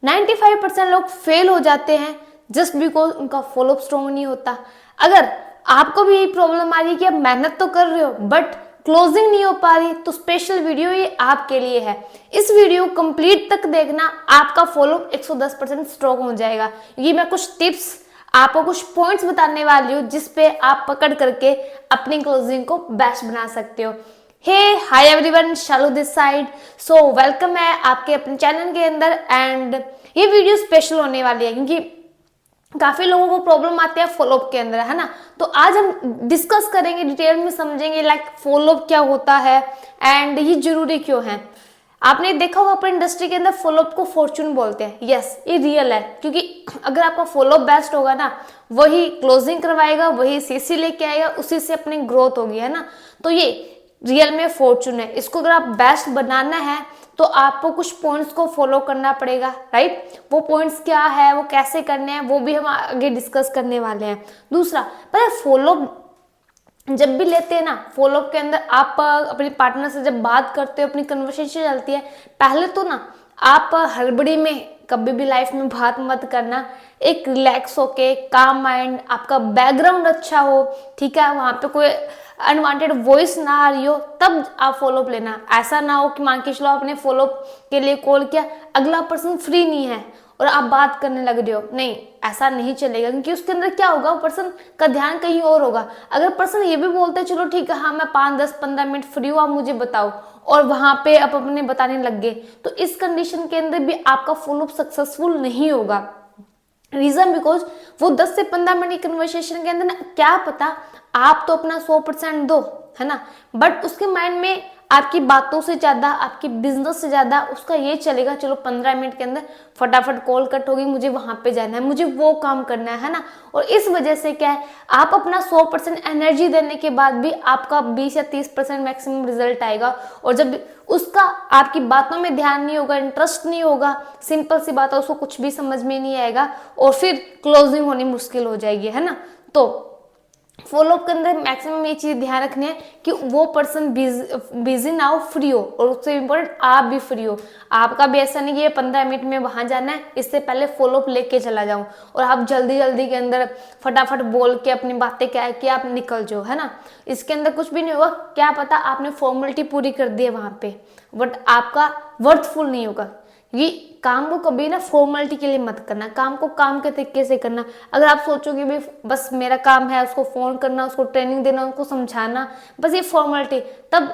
95% लोग फेल हो जाते हैं जस्ट बिकॉज उनका फॉलोअप स्ट्रॉन्ग नहीं होता। अगर आपको भी यही प्रॉब्लम आ रही है कि आप मेहनत तो कर रहे हो बट क्लोजिंग नहीं हो पा रही, तो स्पेशल वीडियो ये आपके लिए है। इस वीडियो कंप्लीट तक देखना, आपका फॉलोअप 110% स्ट्रॉन्ग हो जाएगा। ये मैं कुछ टिप्स आपको कुछ पॉइंट्स बताने वाली हूँ जिसपे आप पकड़ करके अपनी क्लोजिंग को बेस्ट बना सकते हो। Hey hi everyone, Shalu this side. So welcome है आपके अपने चैनल के अंदर। एंड ये वीडियो स्पेशल होने वाली है क्योंकि काफी लोगों को प्रॉब्लम आती है फॉलोअप के अंदर, है ना। तो आज हम डिस्कस करेंगे, डिटेल में समझेंगे लाइक फॉलोअप क्या होता है एंड ये जरूरी क्यों है। आपने देखा होगा अपने इंडस्ट्री के अंदर फॉलोअप को फॉर्चून बोलते हैं। यस, ये रियल है क्योंकि अगर आपका फॉलोअप बेस्ट होगा ना, वही क्लोजिंग करवाएगा, वही सीसी लेके आएगा, उसी से अपनी ग्रोथ होगी, है ना। तो ये रियल में फॉर्चून है। इसको अगर आप बेस्ट बनाना है तो आपको कुछ पॉइंट्स को फॉलो करना पड़ेगा, राइट। वो पॉइंट्स क्या है, वो कैसे करने हैं, वो भी हम आगे डिस्कस करने वाले हैं। दूसरा, पर फॉलो जब भी लेते हैं ना, फॉलोअप के अंदर आप अपने पार्टनर से जब बात करते हो, अपनी कन्वर्सेशन चलती है, पहले तो ना आप हड़बड़ी में कभी भी लाइफ में बात मत करना। एक रिलैक्स होके, काम माइंड, आपका बैकग्राउंड अच्छा हो, ठीक है, वहां पे कोई अनवांटेड वॉइस ना आ रही हो, तब आप फॉलोअप लेना। ऐसा ना हो कि मान के चलो आपने फॉलोअप के लिए कॉल किया, अगला पर्सन फ्री नहीं है और आप बात करने लग रहे हो, नहीं, ऐसा नहीं चलेगा क्योंकि उसके अंदर क्या होगा, वो पर्सन का ध्यान कहीं और होगा। अगर पर्सन ये भी बोलते हैं चलो ठीक है, हाँ मैं 5-10-15 मिनट फ्री हूँ, आप मुझे बताओ, और वहां पे आप अपने बताने लग गए, तो इस कंडीशन के अंदर भी आपका फॉलोअप सक्सेसफुल नहीं होगा। रीजन बिकॉज वो 10 से 15 मिनट की कन्वर्सेशन के अंदर ना, क्या पता आप तो अपना 100% दो, है ना, बट उसके माइंड में आपकी बातों से ज्यादा, आपकी बिजनेस से ज्यादा उसका ये चलेगा, चलो 15 मिनट के अंदर फटाफट कॉल कट होगी, मुझे वहां पे जाना है, मुझे वो काम करना है ना। और इस वजह से क्या है, आप अपना 100% एनर्जी देने के बाद भी आपका 20 या 30% मैक्सिमम रिजल्ट आएगा। और जब उसका आपकी बातों में ध्यान नहीं होगा, इंटरेस्ट नहीं होगा, सिंपल सी बात है, उसको कुछ भी समझ में नहीं आएगा और फिर क्लोजिंग होनी मुश्किल हो जाएगी, है ना। तो फॉलोअप के अंदर मैक्सिमम ये चीज ध्यान रखनी है कि वो पर्सन बिजी ना हो, फ्री हो, और उससे इम्पोर्टेंट आप भी फ्री हो। आपका भी ऐसा नहीं कि ये 15 मिनट में वहां जाना है, इससे पहले फॉलोअप लेके चला जाऊं और आप जल्दी जल्दी के अंदर फटाफट बोल के अपनी बातें क्या है कि आप निकल जाओ, है ना। इसके अंदर कुछ भी नहीं होगा, क्या पता आपने फॉर्मेलिटी पूरी कर दी है वहां पे, बट आपका वर्थफुल नहीं होगा। ये काम को कभी ना फॉर्मेलिटी के लिए मत करना, काम को काम के तरीके से करना। अगर आप सोचोगे भाई बस मेरा काम है उसको फोन करना, उसको ट्रेनिंग देना, उसको समझाना, बस ये फॉर्मेलिटी, तब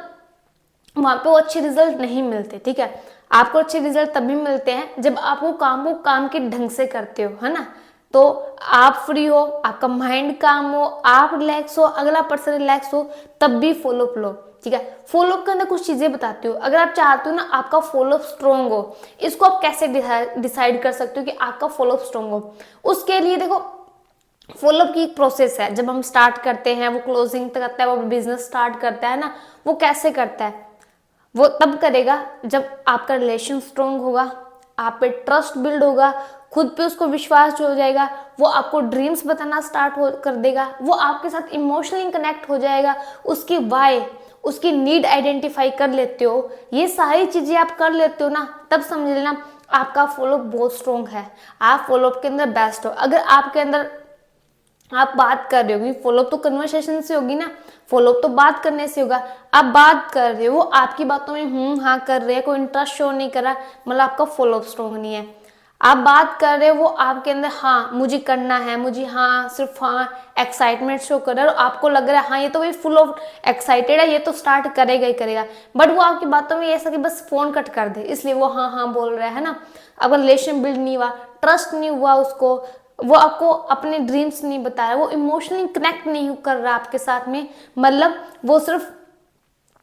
वहां पे वो अच्छे रिजल्ट नहीं मिलते, ठीक है। आपको अच्छे रिजल्ट तभी मिलते हैं जब आप वो काम को काम के ढंग से करते हो, है ना। तो आप फ्री हो, आपका माइंड काम हो, आप रिलैक्स हो, अगला पर्सन रिलैक्स हो, तब भी फॉलोअप लो, ठीक है। फॉलोअप के अंदर कुछ चीजें बताती हूँ। अगर आप चाहते हो ना आपका फॉलोअप स्ट्रॉन्ग हो, इसको आप कैसे डिसाइड कर सकते हो कि आपका फॉलोअप स्ट्रॉन्ग हो। उसके लिए देखो, फॉलोअप की एक प्रोसेस है। जब हम स्टार्ट करते हैं, वो क्लोजिंग तक करता है, वो बिजनेस स्टार्ट करता है ना, वो कैसे करता है, वो तब करेगा जब आपका रिलेशन स्ट्रॉन्ग होगा, आप पे ट्रस्ट बिल्ड होगा, खुद पे उसको विश्वास हो जाएगा, वो आपको ड्रीम्स बताना स्टार्ट कर देगा, वो आपके साथ इमोशनली कनेक्ट हो जाएगा, उसकी वाई, उसकी नीड आइडेंटिफाई कर लेते हो, ये सारी चीजें आप कर लेते हो ना, तब समझ लेना आपका फॉलोअप बहुत स्ट्रॉन्ग है, आप फॉलोअप के अंदर बेस्ट हो। अगर आपके अंदर आप बात कर रहे हो, फॉलोअप तो कन्वर्सेशन से होगी ना, फॉलोअप तो बात करने से होगा, आप बात कर रहे हो, वो आपकी बातों में हाँ कर रहे हैं, कोई इंटरेस्ट शो नहीं कर रहा, मतलब आपका फॉलोअप स्ट्रॉन्ग नहीं है। आप बात कर रहे हो, वो आपके अंदर हाँ मुझे करना है, मुझे हाँ सिर्फ हाँ एक्साइटमेंट शो कर रहा है, और आपको लग रहा है हाँ ये तो भाई फुल ऑफ एक्साइटेड है, ये तो स्टार्ट करेगा ही करेगा, बट वो आपकी बातों में ऐसा कि बस फोन कट कर दे, इसलिए वो हाँ हाँ बोल रहा है ना। आपका रिलेशन बिल्ड नहीं हुआ, ट्रस्ट नहीं हुआ उसको, वो आपको अपने ड्रीम्स नहीं बता रहा, वो इमोशनली कनेक्ट नहीं कर रहा आपके साथ में, मतलब वो सिर्फ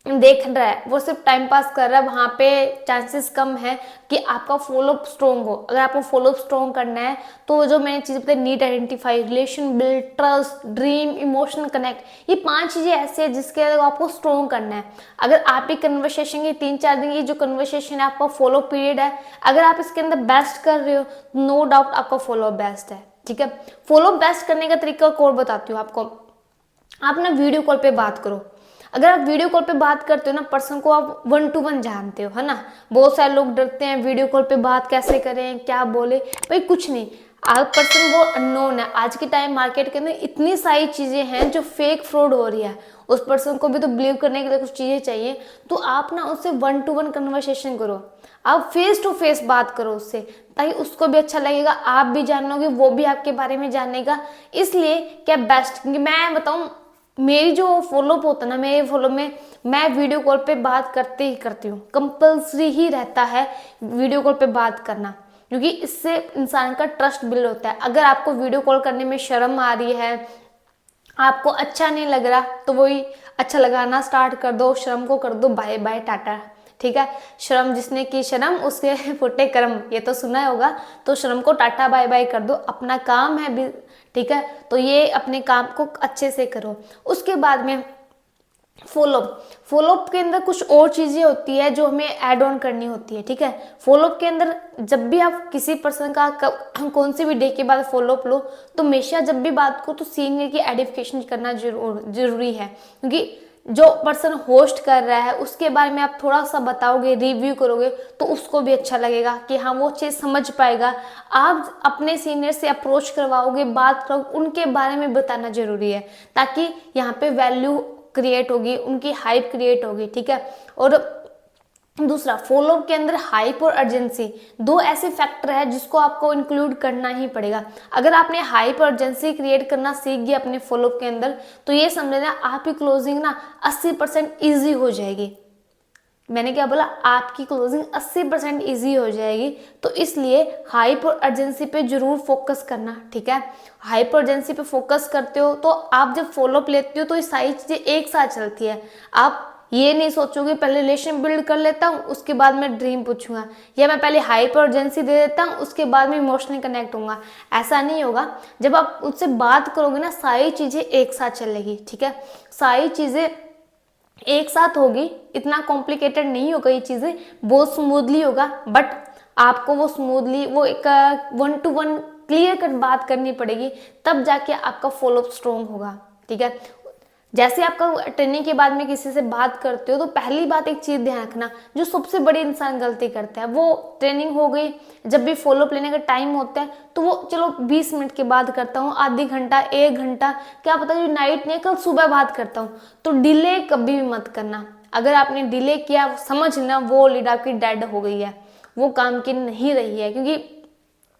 देख रहा है, वो सिर्फ टाइम पास कर रहा है, वहां पे चांसेस कम है कि आपका फॉलोअप स्ट्रॉन्ग हो। अगर आपको फॉलोअप स्ट्रॉन्ग करना है तो जो मैंने चीजें बताई, need identify, relation build, trust, dream, emotional connect, ये 5 चीजें ऐसी है जिसके आपको स्ट्रॉन्ग करना है। अगर आप एक कन्वर्सेशन की 3-4 दिन की जो कन्वर्सेशन है, आपका फॉलो पीरियड है, अगर आप इसके अंदर बेस्ट कर रहे हो, नो डाउट आपका फॉलोअप बेस्ट है, ठीक है। फॉलोअप बेस्ट करने का तरीका और बताती हूँ आपको। आप ना वीडियो कॉल पे बात करो। अगर आप वीडियो कॉल पे बात करते हो ना, पर्सन को आप 1 to 1 जानते हो, है ना। बहुत सारे लोग डरते हैं वीडियो कॉल पे बात कैसे करें, क्या बोले, भाई कुछ नहीं, आप पर्सन वो अननोन है। आज के टाइम मार्केट के अंदर इतनी सारी चीजें हैं जो फेक फ्रॉड हो रही है, उस पर्सन को भी तो बिलीव करने के लिए कुछ चीजें चाहिए। तो आप ना उससे 1 to 1 कन्वर्सेशन करो, आप फेस टू फेस बात करो उससे, ताकि उसको भी अच्छा लगेगा, आप भी जानोगे, वो भी आपके बारे में जानेगा। इसलिए क्या बेस्ट, क्योंकि मैं बताऊं, मेरी जो फॉलोअप होता है ना, मेरे फॉलो में मैं वीडियो कॉल पे बात करते ही करती हूँ, कंपल्सरी ही रहता है वीडियो कॉल पे बात करना, क्योंकि इससे इंसान का ट्रस्ट बिल्ड होता है। अगर आपको वीडियो कॉल करने में शर्म आ रही है, आपको अच्छा नहीं लग रहा, तो वही अच्छा लगाना स्टार्ट कर दो, शर्म को कर दो बाय बाय टाटा, ठीक है। शर्म जिसने की शर्म उसके फुटे कर्म, ये तो सुना होगा। तो शर्म को टाटा बाय बाय कर दो, अपना काम है भी, ठीक है। तो ये अपने काम को अच्छे से करो। उसके बाद में फॉलोअप के अंदर कुछ और चीजें होती है जो हमें ऐड ऑन करनी होती है, ठीक है। फॉलोअप के अंदर जब भी आप किसी पर्सन का कौन सी भी डे के बाद फॉलोअप लो, तो हमेशा जब भी बात को तो सीनियर की एडिफिकेशन करना जरूरी है, क्योंकि जो पर्सन होस्ट कर रहा है उसके बारे में आप थोड़ा सा बताओगे, रिव्यू करोगे, तो उसको भी अच्छा लगेगा कि हाँ वो चीज़ समझ पाएगा। आप अपने सीनियर से अप्रोच करवाओगे, बात करोगे, उनके बारे में बताना जरूरी है, ताकि यहाँ पे वैल्यू क्रिएट होगी, उनकी हाइप क्रिएट होगी, ठीक है। और दूसरा, फॉलोअप के अंदर हाइप और अर्जेंसी, दो ऐसे फैक्टर है जिसको आपको इंक्लूड करना ही पड़ेगा। अगर आपने हाइप और अर्जेंसी क्रिएट करना सीख गया अपने फॉलोअप के अंदर, तो ये समझ लेना आपकी क्लोजिंग ना 80% ईजी हो जाएगी। मैंने क्या बोला, आपकी क्लोजिंग 80% ईजी हो जाएगी। तो इसलिए हाइप और अर्जेंसी पे जरूर फोकस करना, ठीक है। हाइप और अर्जेंसी पे फोकस करते हो तो आप जब फॉलोअप लेते हो तो ये सारी चीजें एक साथ चलती है। आप ये नहीं सोचोगे पहले रिलेशन बिल्ड कर लेता हूँ उसके बाद मैं ड्रीम पूछूंगा, या मैं पहले हाइप और अर्जेंसी दे देता हूँ उसके बाद में इमोशनली कनेक्ट होऊंगा। ऐसा नहीं होगा। जब आप उससे बात करोगे ना, सारी चीजें एक साथ चलेगी, ठीक है। सारी चीजें एक साथ होगी, इतना कॉम्प्लिकेटेड नहीं होगा, ये चीजें बहुत स्मूथली होगा। बट आपको वो स्मूथली वो एक 1 to 1 क्लियर कट बात करनी पड़ेगी, तब जाके आपका फॉलोअप स्ट्रॉन्ग होगा, ठीक है। जैसे आपका ट्रेनिंग के बाद में किसी से बात करते हो, तो पहली बात एक चीज ध्यान रखना, जो सबसे बड़ी इंसान गलती करता है, वो ट्रेनिंग हो गई, जब भी फॉलोअप लेने का टाइम होता है तो वो चलो 20 मिनट के बाद करता हूँ, आधी घंटा, 1 घंटा, क्या पता जो नाइट नहीं कल सुबह बात करता हूँ। तो डिले कभी भी मत करना। अगर आपने डिले किया, समझ लेना वो लीड आपकी डेड हो गई है, वो काम की नहीं रही है। क्योंकि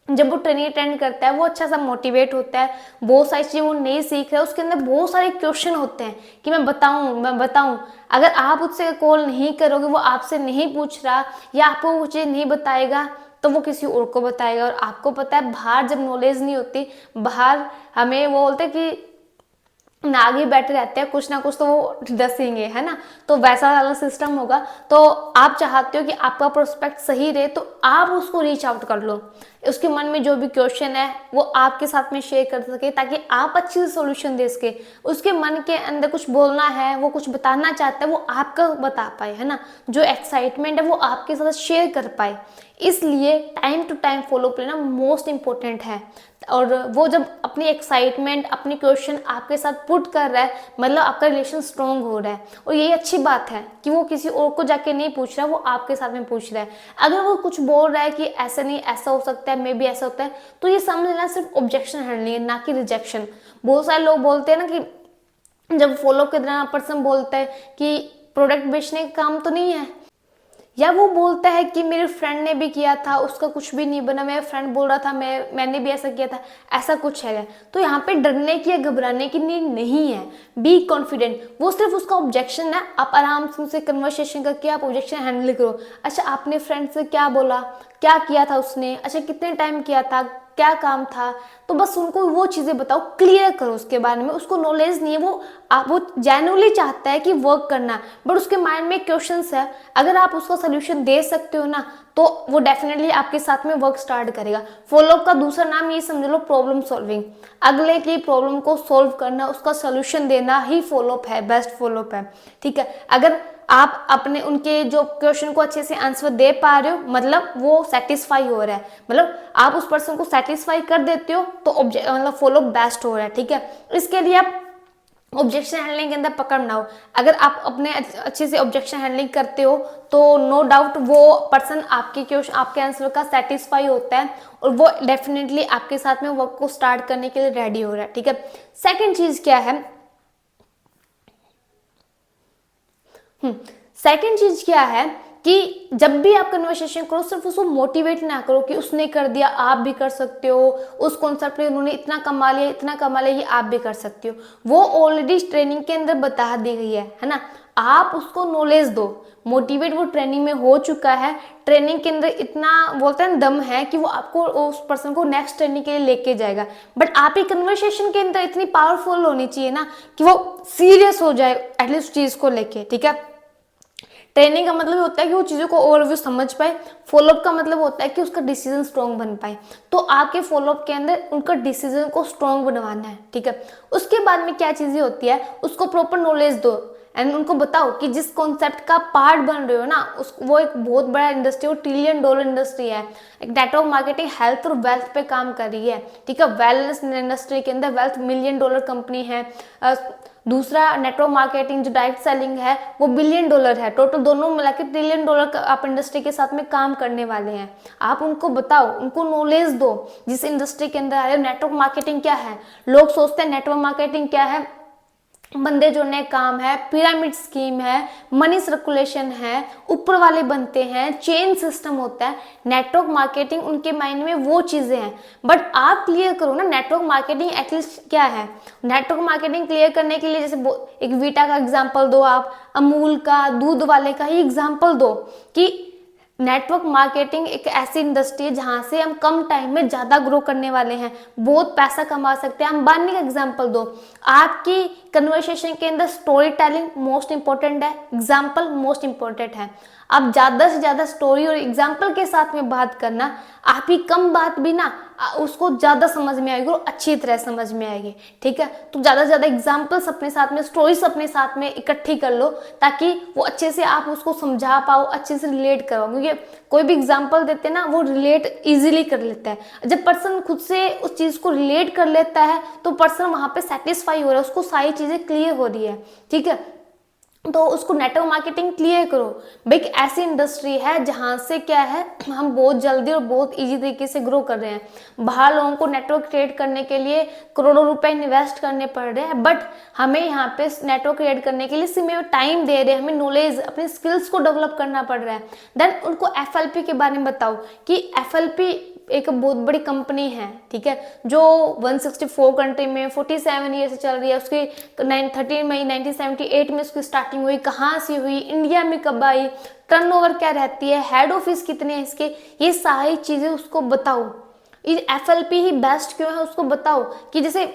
जब वो ट्रेनिंग अटेंड करता है, वो अच्छा सा मोटिवेट होता है, बहुत सारी चीजें वो नहीं सीख रहा है, उसके अंदर बहुत सारे क्वेश्चन होते हैं कि मैं बताऊं। अगर आप उससे कॉल नहीं करोगे, वो आपसे नहीं पूछ रहा या आपको वो चीज नहीं बताएगा, तो वो किसी और को बताएगा। और आपको पता है बाहर जब नॉलेज नहीं होती, बाहर हमें वो बोलते हैं कि नागी बैठे रहते हैं, कुछ ना कुछ तो वो दसेंगे, है ना। तो वैसा वाला सिस्टम होगा। तो आप चाहते हो कि आपका प्रोस्पेक्ट सही रहे, तो आप उसको रीच आउट कर लो, उसके मन में जो भी क्वेश्चन है वो आपके साथ में शेयर कर सके, ताकि आप अच्छी से सोल्यूशन दे सके। उसके मन के अंदर कुछ बोलना है, वो कुछ बताना चाहता है, वो आपका बता पाए, है ना। जो एक्साइटमेंट है वो आपके साथ शेयर कर पाए। इसलिए टाइम टू टाइम फॉलोअप लेना मोस्ट इंपॉर्टेंट है। और वो जब अपनी एक्साइटमेंट, अपनी क्वेश्चन आपके साथ पुट कर रहा है, मतलब आपका रिलेशन स्ट्रॉन्ग हो रहा है। और यही अच्छी बात है कि वो किसी और को जाके नहीं पूछ रहा, वो आपके साथ में पूछ रहा है। अगर वो कुछ बोल रहा है कि ऐसा नहीं, ऐसा हो सकता है, मे बी ऐसा होता है, तो ये समझ लेना सिर्फ ऑब्जेक्शन हैंडलिंग है, ना कि रिजेक्शन। बहुत सारे लोग बोलते हैं ना कि जब फॉलो के दौरान पर्सन बोलता है कि प्रोडक्ट बेचने का काम तो नहीं है, या वो बोलता है कि मेरे फ्रेंड ने भी किया था, उसका कुछ भी नहीं बना, मेरा फ्रेंड बोल रहा था मैंने भी ऐसा किया था, ऐसा कुछ है। तो यहाँ पे डरने की या घबराने की नीड नहीं है। बी कॉन्फिडेंट, वो सिर्फ उसका ऑब्जेक्शन है। आप आराम से उनसे कन्वर्सेशन करके आप ऑब्जेक्शन हैंडल करो। अच्छा, आपने फ्रेंड से क्या बोला, क्या किया था उसने, अच्छा कितने टाइम किया था, क्या काम था, तो बस उनको वो चीजें बताओ, क्लियर करो उसके बारे में। उसको नॉलेज नहीं है, वो जेन्युइनली चाहता है कि वर्क करना, बट उसके माइंड में क्वेश्चंस है। अगर आप उसका सोल्यूशन दे सकते हो ना, तो वो डेफिनेटली आपके साथ में वर्क स्टार्ट करेगा। फॉलोअप का दूसरा नाम ये समझ लो, प्रॉब्लम सॉल्विंग। अगले की प्रॉब्लम को सॉल्व करना, उसका सोल्यूशन देना ही फॉलोअप है, बेस्ट फॉलोअप है, ठीक है। अगर आप अपने उनके जो क्वेश्चन को अच्छे से आंसर दे पा रहे हो, मतलब वो सेटिस्फाई हो रहा है, मतलब आप उस पर्सन को सेटिस्फाई कर देते हो, तो मतलब फॉलोअप बेस्ट हो रहा है, ठीक है। इसके लिए आप ऑब्जेक्शन हैंडलिंग के अंदर पकड़ ना हो। अगर आप अपने अच्छे से ऑब्जेक्शन हैंडलिंग करते हो तो नो डाउट वो पर्सन आपके क्वेश्चन आपके आंसर का सेटिस्फाई होता है और वो डेफिनेटली आपके साथ में वर्क को स्टार्ट करने के लिए रेडी हो रहा है। ठीक है, सेकंड चीज क्या है, सेकंड चीज क्या है कि जब भी आप कन्वर्सेशन करो सिर्फ उसको मोटिवेट ना करो कि उसने कर दिया आप भी कर सकते हो, उस कॉन्सेप्ट में उन्होंने इतना कमा लिया इतना कमा लिया, ये आप भी कर सकते हो। वो ऑलरेडी ट्रेनिंग के अंदर बता दी गई है ना। आप उसको नॉलेज दो, मोटिवेट वो ट्रेनिंग में हो चुका है, ट्रेनिंग के अंदर इतना बोलते हैं दम है कि वो आपको उस पर्सन को नेक्स्ट ट्रेनिंग के लिए लेके जाएगा। बट आप ही कन्वर्सेशन के अंदर इतनी पावरफुल होनी चाहिए ना कि वो सीरियस हो जाए एटलीस्ट चीज को लेके। ठीक है, ट्रेनिंग का मतलब होता है कि वो चीज़ों को ओवरव्यू समझ पाए, फॉलोअप का मतलब होता है कि उसका डिसीजन स्ट्रॉन्ग बन पाए। तो आपके फॉलोअप के अंदर उनका डिसीजन को स्ट्रॉन्ग बनवाना है। ठीक है, उसके बाद में क्या चीज़ें होती है, उसको प्रॉपर नॉलेज दो एंड उनको बताओ कि जिस कॉन्सेप्ट का पार्ट बन रहे हो ना वो एक बहुत बड़ा इंडस्ट्री, वो $1 ट्रिलियन इंडस्ट्री है। एक नेटवर्क मार्केटिंग हेल्थ और वेल्थ पे काम कर रही है। ठीक है, वेलनेस इंडस्ट्री के अंदर वेल्थ $1 मिलियन कंपनी है। दूसरा नेटवर्क मार्केटिंग जो डायरेक्ट सेलिंग है वो $1 बिलियन है। टोटल दोनों मिलाकर $1 ट्रिलियन आप इंडस्ट्री के साथ में काम करने वाले हैं। आप उनको बताओ, उनको नॉलेज दो जिस इंडस्ट्री के अंदर आए हो। नेटवर्क मार्केटिंग क्या है, लोग सोचते हैं नेटवर्क मार्केटिंग क्या है, बंदे जोड़ने काम है, पिरामिड स्कीम है, मनी सर्कुलेशन है, ऊपर वाले बनते हैं, चेन सिस्टम होता है। नेटवर्क मार्केटिंग उनके माइंड में वो चीजें हैं। बट आप क्लियर करो ना नेटवर्क मार्केटिंग एटलीस्ट क्या है। नेटवर्क मार्केटिंग क्लियर करने के लिए जैसे एक वीटा का एग्जांपल दो, आप अमूल का, दूध वाले का ही एग्जांपल दो कि नेटवर्क मार्केटिंग एक ऐसी इंडस्ट्री है जहां से हम कम टाइम में ज्यादा ग्रो करने वाले हैं, बहुत पैसा कमा सकते हैं। अंबानी का एग्जांपल दो। आपकी कन्वर्सेशन के अंदर स्टोरी टेलिंग मोस्ट इंपॉर्टेंट है, एग्जांपल मोस्ट इंपॉर्टेंट है। आप ज्यादा से ज्यादा स्टोरी और एग्जांपल के साथ में बात करना, आप ही कम बात भी ना उसको ज्यादा समझ में आएगी और अच्छी तरह समझ में आएगी। ठीक है, तो ज्यादा से ज्यादा एग्जांपल्स अपने साथ में, स्टोरीज अपने साथ में इकट्ठी कर लो ताकि वो अच्छे से आप उसको समझा पाओ, अच्छे से रिलेट करो। क्योंकि कोई भी एग्जांपल देते हैं ना वो रिलेट इजीली कर लेता है। जब पर्सन खुद से उस चीज को रिलेट कर लेता है तो पर्सन वहां पे सेटिस्फाई हो रहा है, उसको सारी चीजें क्लियर हो रही है। ठीक है, तो उसको नेटवर्क मार्केटिंग क्लियर करो। भाई एक ऐसी इंडस्ट्री है जहां से क्या है हम बहुत जल्दी और बहुत इजी तरीके से ग्रो कर रहे हैं। बाहर लोगों को नेटवर्क क्रिएट करने के लिए करोड़ों रुपए इन्वेस्ट करने पड़ रहे हैं, बट हमें यहाँ पे नेटवर्क क्रिएट करने के लिए सिर्फ टाइम दे रहे हैं, हमें नॉलेज अपने स्किल्स को डेवलप करना पड़ रहा है। देन उनको FLP के बारे में बताओ कि FLP एक बहुत बड़ी कंपनी है। ठीक है, जो 164 कंट्री में 47 ईयर से चल रही है। उसकी 13 मई 1978 में उसकी स्टार्टिंग हुई, कहाँ से हुई, इंडिया में कब आई, टर्नओवर क्या रहती है, हेड ऑफिस कितने हैं इसके, ये सारी चीजें उसको बताओ। ये FLP ही बेस्ट क्यों है उसको बताओ कि जैसे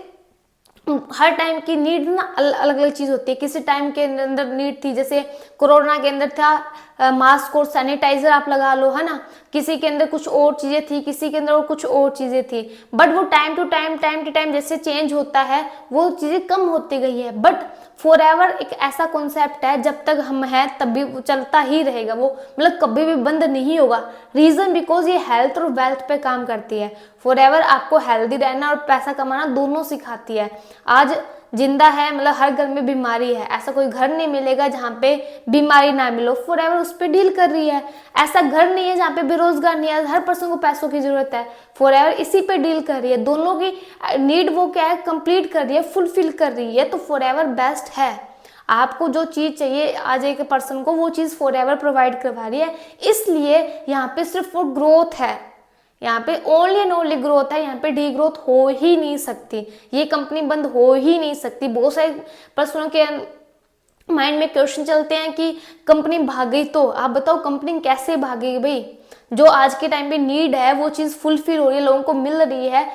हर टाइम की नीड ना अलग अलग चीज होती है। किसी टाइम के अंदर नीड थी, जैसे कोरोना के अंदर था मास्क और सैनिटाइजर आप लगा लो, है ना। किसी के अंदर कुछ और चीजें थी, किसी के अंदर और कुछ और चीजें थी। बट वो टाइम टू टाइम जैसे चेंज होता है वो चीजें कम होती गई है। बट फॉर एवर एक ऐसा कॉन्सेप्ट है, जब तक हम हैं तब भी वो चलता ही रहेगा, वो मतलब कभी भी बंद नहीं होगा। रीजन बिकॉज ये हेल्थ और वेल्थ पे काम करती है। फॉर एवर आपको हेल्दी रहना और पैसा कमाना दोनों सिखाती है। आज जिंदा है मतलब हर घर में बीमारी है, ऐसा कोई घर नहीं मिलेगा जहाँ पे बीमारी ना मिलो। फॉर एवर उस पर डील कर रही है। ऐसा घर नहीं है जहाँ पे बेरोजगार नहीं है, हर पर्सन को पैसों की जरूरत है। फॉर एवर इसी पे डील कर रही है, दोनों की नीड वो क्या है कंप्लीट कर रही है, फुलफिल कर रही है। तो फॉर एवर बेस्ट है। आपको जो चीज चाहिए आज एक पर्सन को वो चीज फॉर एवर प्रोवाइड करवा रही है। इसलिए यहाँ पे सिर्फ वो ग्रोथ है, यहाँ पे ओनली एंड ओनली ग्रोथ है। यहाँ पे डी ग्रोथ हो ही नहीं सकती, ये कंपनी बंद हो ही नहीं सकती। बहुत सारे पर्सनों के माइंड में क्वेश्चन चलते हैं कि कंपनी भाग गई तो आप बताओ कंपनी कैसे भागेगी। भाई जो आज के टाइम पे नीड है वो चीज फुलफिल हो रही है, लोगों को मिल रही है,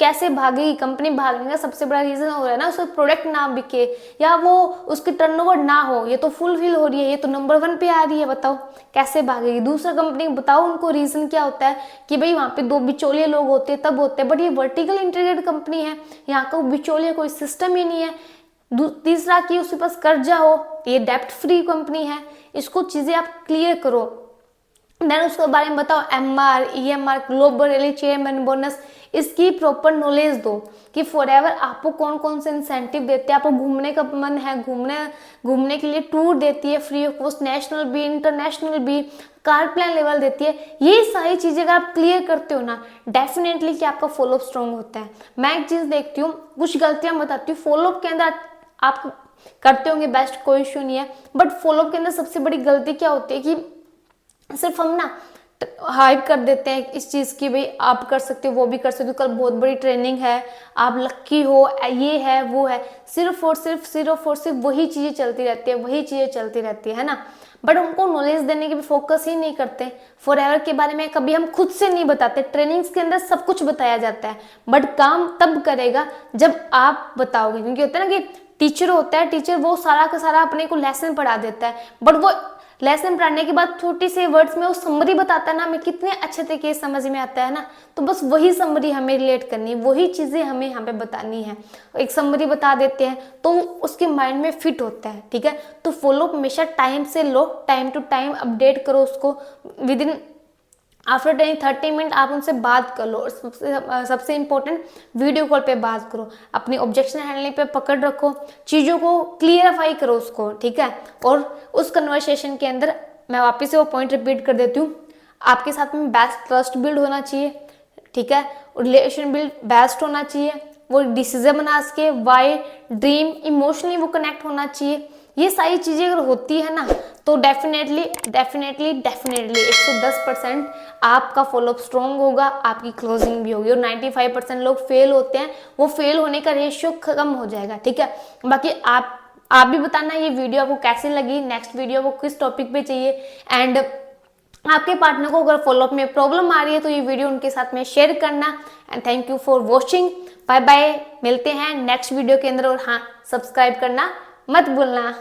कैसे भागेगी कंपनी। भागने का सबसे बड़ा रीजन हो रहा है ना उसका प्रोडक्ट ना बिके या वो उसकी टर्नओवर ना हो। ये तो फुलफिल हो रही है, ये तो नंबर 1 पे आ रही है, बताओ कैसे भागेगी। दूसरा कंपनी बताओ उनको रीजन क्या होता है कि भाई वहाँ पे 2 बिचौलिए लोग होते हैं तब होते हैं। बट ये वर्टिकल इंटीग्रेटेड कंपनी है, यहाँ का बिचौलिया कोई सिस्टम ही नहीं है। तीसरा कि उसके पास कर्जा हो, ये डेप्ट फ्री कंपनी है। इसको चीजें आप क्लियर करो। देन उसके बारे में बताओ MR, EMR, global rally chairman bonus, इसकी प्रॉपर नॉलेज दो कि फॉरएवर आपको कौन कौन से इंसेंटिव देते हैं। आपको घूमने का मन है, घूमने के लिए टूर देती है फ्री ऑफ कॉस्ट, नेशनल भी इंटरनेशनल भी, कार प्लान लेवल देती है। ये सारी चीजें अगर आप क्लियर करते हो ना, डेफिनेटली कि आपका फॉलोअप स्ट्रॉन्ग होता है। मैं एक चीज देखती हूँ, कुछ गलतियां बताती हूँ फॉलोअप के अंदर, आप करते होंगे बेस्ट, कोई इश्यू नहीं है, बट फॉलोअप के अंदर सबसे बड़ी गलती क्या होती है कि सिर्फ हम ना हाइप कर देते हैं इस चीज़ की, भाई आप कर सकते हो, वो भी कर सकते हो, कल बहुत बड़ी ट्रेनिंग है, आप लक्की हो, ये है वो है, सिर्फ और सिर्फ वही चीज़ें चलती रहती है, वही चीज़ें चलती रहती है ना। बट उनको नॉलेज देने की भी फोकस ही नहीं करते। फॉरएवर के बारे में कभी हम खुद से नहीं बताते, ट्रेनिंग्स के अंदर सब कुछ बताया जाता है, बट काम तब करेगा जब आप बताओगे। क्योंकि होता है ना कि टीचर होता है, टीचर वो सारा का सारा अपने को लेसन पढ़ा देता है, बट वो लेसन पढ़ाने के बाद छोटी सी वर्ड्स में वो समरी बताता है ना, हमें कितने अच्छे तरीके से समझ में आता है ना। तो बस वही समरी हमें रिलेट करनी है, वही चीज़ें हमें यहाँ पे बतानी है। एक समरी बता देते हैं तो उसके माइंड में फिट होता है, ठीक है। तो फॉलोअप हमेशा टाइम से लो, टाइम टू टाइम अपडेट करो उसको, विद इन आफ्टर 30 मिनट आप उनसे बात कर लो। सबसे इंपॉर्टेंट, वीडियो कॉल पे बात करो, अपनी ऑब्जेक्शन हैंडलिंग पे पकड़ रखो, चीज़ों को क्लियरिफाई करो उसको, ठीक है। और उस कन्वर्सेशन के अंदर मैं वापस से वो पॉइंट रिपीट कर देती हूँ, आपके साथ में बेस्ट ट्रस्ट बिल्ड होना चाहिए, ठीक है, रिलेशन बिल्ड बेस्ट होना चाहिए, वो डिसीजन बना सके, वाई, ड्रीम, इमोशनली वो कनेक्ट होना चाहिए। ये सारी चीज़ें अगर होती है ना तो डेफिनेटली 110% आपका फॉलोअप स्ट्रॉन्ग होगा, आपकी क्लोजिंग भी होगी। और 95% लोग फेल होते हैं, वो फेल होने का रेशियो कम हो जाएगा, ठीक है। बाकी आप भी बताना ये वीडियो आपको कैसी लगी, नेक्स्ट वीडियो को किस टॉपिक पे चाहिए, एंड आपके पार्टनर को अगर फॉलोअप में प्रॉब्लम आ रही है तो ये वीडियो उनके साथ में शेयर करना। And thank you for watching, bye bye, मिलते हैं नेक्स्ट वीडियो के अंदर। और हाँ, सब्सक्राइब करना मत भूलना।